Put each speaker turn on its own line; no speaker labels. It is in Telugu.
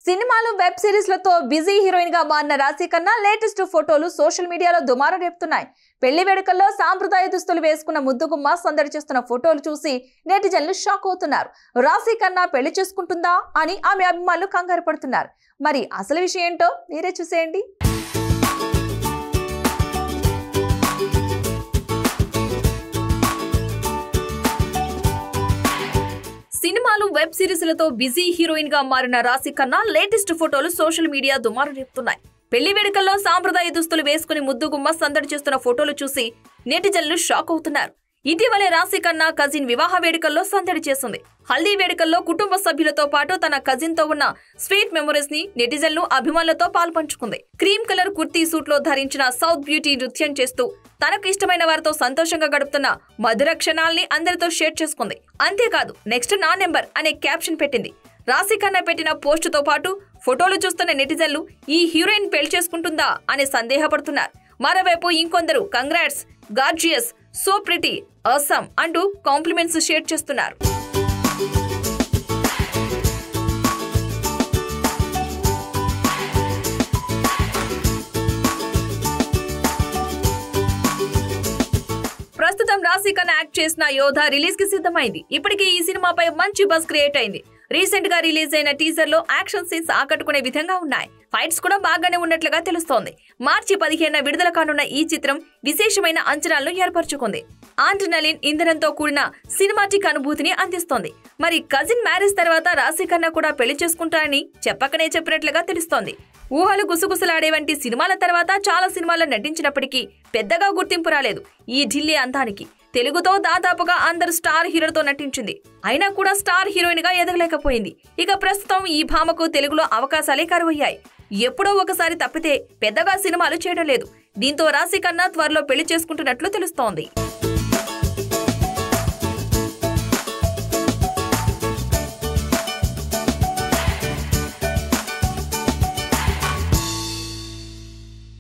సినిమాలు వెబ్ సిరీస్లతో బిజీ హీరోయిన్ గా మారిన రాశి ఖన్నా లేటెస్ట్ ఫోటోలు సోషల్ మీడియాలో దుమారం రేపుతున్నాయి. పెళ్లి వేడుకల్లో సాంప్రదాయ దుస్తులు వేసుకున్న ముద్దుగుమ్మ సందడి చేస్తున్న ఫోటోలు చూసి నెటిజన్లు షాక్ అవుతున్నారు. రాశి ఖన్నా పెళ్లి చేసుకుంటుందా అని ఆమె అభిమానులు కంగారు పడుతున్నారు. మరి అసలు విషయం ఏంటో మీరే చూసేయండి. సినిమాలు వెబ్ సిరీస్లతో బిజీ హీరోయిన్ గా మారిన రాశి ఖన్నా లేటెస్ట్ ఫోటోలు సోషల్ మీడియా దుమారం రేపుతున్నాయి. పెళ్లి వేడుకల్లో సాంప్రదాయ దుస్తులు వేసుకుని ముద్దుగుమ్మ సందడి చేస్తున్న ఫోటోలు చూసి నెటిజన్లు షాక్ అవుతున్నారు. ఇటీవలే రాశి ఖన్నా కజిన్ వివాహ వేడుకల్లో సందడి చేసింది. హల్దీ వేడుకల్లో కుటుంబ సభ్యులతో పాటు తన కజిన్ తో ఉన్న స్వీట్ మెమరీస్ ని నెటిజన్లు అభిమానులతో పాల్పంచుకుంది. క్రీమ్ కలర్ కుర్తీ సూట్ లో ధరించిన సౌత్ బ్యూటీ నృత్యం చేస్తూ తనకు ఇష్టమైన వారితో సంతోషంగా గడుపుతున్న మధుర క్షణాల్ని అందరితో షేర్ చేసుకుంది. అంతేకాదు నెక్స్ట్ నా నెంబర్ అనే క్యాప్షన్ పెట్టింది. రాశి ఖన్నా పెట్టిన పోస్ట్ తో పాటు ఫోటోలు చూస్తున్న నెటిజన్లు ఈ హీరోయిన్ పెళ్లి చేసుకుంటుందా అని సందేహపడుతున్నారు. మరోవైపు ఇంకొందరు congrats, gorgeous, so pretty, awesome అంటూ కాంప్లిమెంట్స్ షేర్ చేస్తున్నారు. ప్రస్తుతం రాశి ఖన్నా యాక్ట్ చేసిన యోధ రిలీజ్ కి సిద్ధమైంది. ఇప్పటికే ఈ సినిమాపై మంచి బజ్ క్రియేట్ అయింది. రీసెంట్ గా రిలీజ్ అయిన టీజర్ లో యాక్షన్ సీన్స్ ఆకట్టుకునే విధంగా ఉన్నాయి. ఫైట్స్ కూడా బాగానే ఉన్నట్లుగా తెలుస్తోంది. మార్చి 15న విడుదల కానున్న ఈ చిత్రం విశేషమైన అంచనాలను ఏర్పరచుకుంది. ఆడ్రినలిన్ ఇంధనంతో కూడిన సినిమాటిక్ అనుభూతిని అందిస్తోంది. మరి కజిన్ మ్యారేజ్ తర్వాత రాశి ఖన్నా కూడా పెళ్లి చేసుకుంటారని చెప్పకనే చెప్పినట్లుగా తెలుస్తోంది. ఊహలు గుసగుసలాడే వంటి సినిమాల తర్వాత చాలా సినిమాల్లో నటించినప్పటికీ పెద్దగా గుర్తింపు రాలేదు ఈ ఢిల్లీ అందానికి. తెలుగుతో దాదాపుగా అందరు స్టార్ హీరోలతో నటించింది. అయినా కూడా స్టార్ హీరోయిన్ గా ఎదగలేకపోయింది. ఇక ప్రస్తుతం ఈ భామకు తెలుగులో అవకాశాలే కరువయ్యాయి. ఎప్పుడో ఒకసారి తప్పితే పెద్దగా సినిమాలు చేయడం లేదు. దీంతో రాశి ఖన్నా త్వరలో పెళ్లి చేసుకుంటున్నట్లు తెలుస్తోంది.